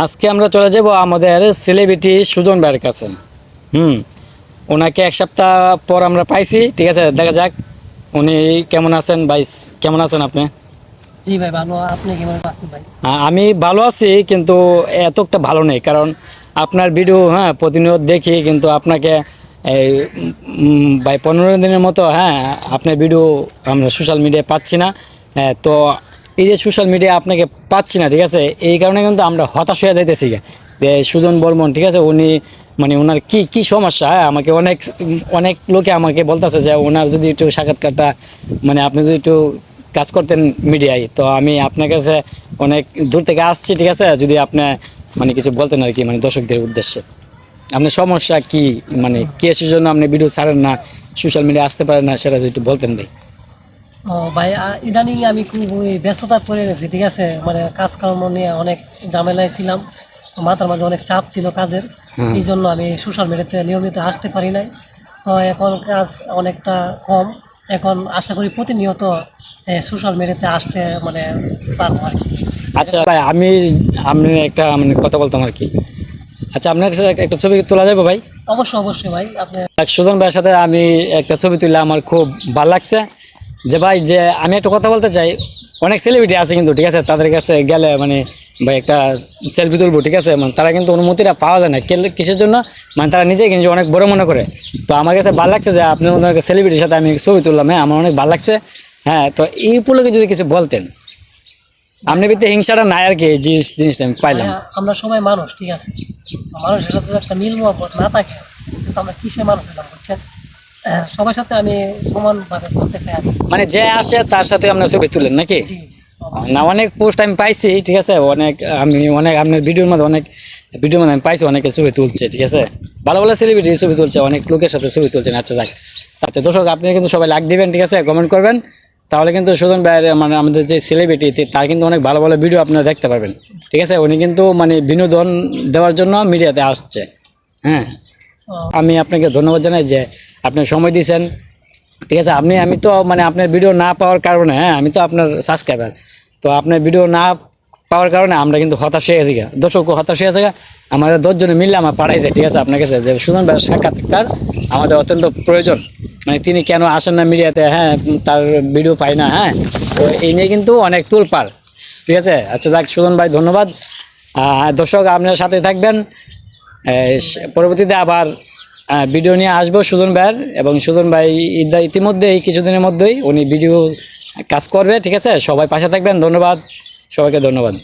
আজকে আমরা চলে যাব আমাদের সেলিব্রিটি সুজন ভাইয়ের কাছে। ওনাকে এক সপ্তাহ পর আমরা পাইছি, ঠিক আছে, দেখা যাক উনি কেমন আছেন। ভাই কেমন আছেন আপনি? জি ভাই ভালো, আপনি কেমন আছেন ভাই? আমি ভালো আছি, কিন্তু এতটা ভালো নেই, কারণ আপনার ভিডিও প্রতিনিয়ত দেখি, কিন্তু আপনাকে এই ভাই 15 দিনের মতো আপনার ভিডিও আমরা সোশ্যাল মিডিয়ায় পাচ্ছি না। তো এই যে সোশ্যাল মিডিয়ায় আপনাকে পাচ্ছি না, ঠিক আছে, এই কারণে কিন্তু আমরা হতাশ হয়ে যাইতেছি যে সুজন বর্মন, ঠিক আছে, উনি মানে ওনার কি কি সমস্যা। আমাকে অনেক অনেক লোকে আমাকে বলতেছে যে ওনার যদি একটু সাক্ষাৎকারটা মানে আপনি যদি একটু কাজ করতেন মিডিয়ায়, তো আমি আপনার কাছে অনেক দূর থেকে আসছি, ঠিক আছে, যদি আপনি মানে কিছু বলতেন আর কি, মানে দর্শকদের উদ্দেশ্যে আপনার সমস্যা কি, মানে কেসের জন্য আপনি ভিডিও ছাড়েন না, সোশ্যাল মিডিয়া আসতে পারেন না, সেটা যদি একটু বলতেন ভাই। ও ভাই, ইদানিং আমি খুব ব্যস্ততা পড়ে গেছি, ঠিক আছে, মানে কাজকর্ম নিয়ে অনেক ঝামেলায় ছিলাম, মাথার মাঝে অনেক চাপ ছিল কাজের। এই জন্য আমি সোশ্যাল মিডিয়াতে নিয়মিত আসতে পারি নাই। তো এখন কাজ অনেকটা কম, এখন আশা করি প্রতিনিয়ত সোশ্যাল মিডিয়াতে আসতে মানে পারবো আর কি। আচ্ছা ভাই, আমি একটা মানে কথা বলতাম আর কি। আচ্ছা, আপনার কাছে একটা ছবি তোলা যাবে ভাই? অবশ্যই অবশ্যই ভাই, আপনি সুজন ভাইয়ের সাথে আমি একটা ছবি তুললে আমার খুব ভালো লাগছে। যে ভাই, যে আমি একটা কথা বলতে চাই, অনেক সেলিব্রিটি আছে কিন্তু, ঠিক আছে, তাদের কাছে গেলে মানে ভাই একটা সেলফি তুলবো, ঠিক আছে, মানে তারা কিন্তু অনুমতিটা পাওয়া যায় না। কিসের জন্য? মানে তারা নিজেই কিন্তু অনেক বড় মনে করে। তো আমার কাছে ভালো লাগছে যে আপনার মতো একটা সেলিব্রিটির সাথে আমি ছবি তুললাম, আমার অনেক ভালো লাগছে। তো এই উপলক্ষে যদি কিছু বলতেন, আপনি ভিতরে হিংসাটা নাই আর কি, এই জিনিসটা আমি পাইলাম। আমরা সবাই মানুষ, ঠিক আছে, মানুষের সাথে যদি একটা মিল মহব্বত না থাকে তো আমরা কিসে মানুষ হলাম বুঝছেন? সবার সাথে আমি সমানভাবে করতে চাই আমি। মানে যে আসে তার সাথে আপনার ছবি তুলেন নাকি? জি জি। না, অনেক পোস্ট আমি পাইছি, ঠিক আছে, অনেক আপনার ভিডিওর মধ্যে আমি পাইছি অনেকে ছবি তুলছে, ঠিক আছে, ভালো ভালো সেলিব্রিটি ছবি তুলছে, অনেক লোকের সাথে ছবি তুলছেন। আচ্ছা যাক, আচ্ছা দর্শক, আপনি কিন্তু সবাই লাইক দিবেন, ঠিক আছে, কমেন্ট করবেন, তাহলে কিন্তু সুজন ভাইয়ের মানে আমাদের যে সেলিব্রিটি, তার কিন্তু অনেক ভালো ভালো ভিডিও আপনারা দেখতে পারবেন, ঠিক আছে। উনি কিন্তু মানে বিনোদন দেওয়ার জন্য মিডিয়াতে আসছে। হ্যাঁ, আমি আপনাকে ধন্যবাদ জানাই যে আপনি সময় দিয়েছেন, ঠিক আছে। আমি তো মানে আপনার ভিডিও না পাওয়ার কারণে, আমি তো আপনার সাবস্ক্রাইবার, তো আপনার ভিডিও না পাওয়ার কারণে আমরা কিন্তু হতাশ হয়ে গেছি, দর্শকও হতাশ হয়ে গেছে। আমাদের 10 জনে মিললে আমার পাঠাইছে, ঠিক আছে, আপনার কাছে যে সুজন ভাইয়ের সাক্ষাৎকার আমাদের অত্যন্ত প্রয়োজন। মানে তিনি কেন আসেন না মিডিয়াতে, তার ভিডিও পাই না, তো এই নিয়ে কিন্তু অনেক তুলপাড়, ঠিক আছে। আচ্ছা যাক, সুজন ভাই ধন্যবাদ। দর্শক আপনার সাথে থাকবেন, পরবর্তীতে আবার ভিডিও নিয়ে আসবো সুজন ভাইয়ের, এবং সুজন ভাই ইতিমধ্যেই কিছুদিনের মধ্যেই উনি ভিডিও কাজ করবে, ঠিক আছে। সবাই পাশে থাকবেন, ধন্যবাদ, সবাইকে ধন্যবাদ।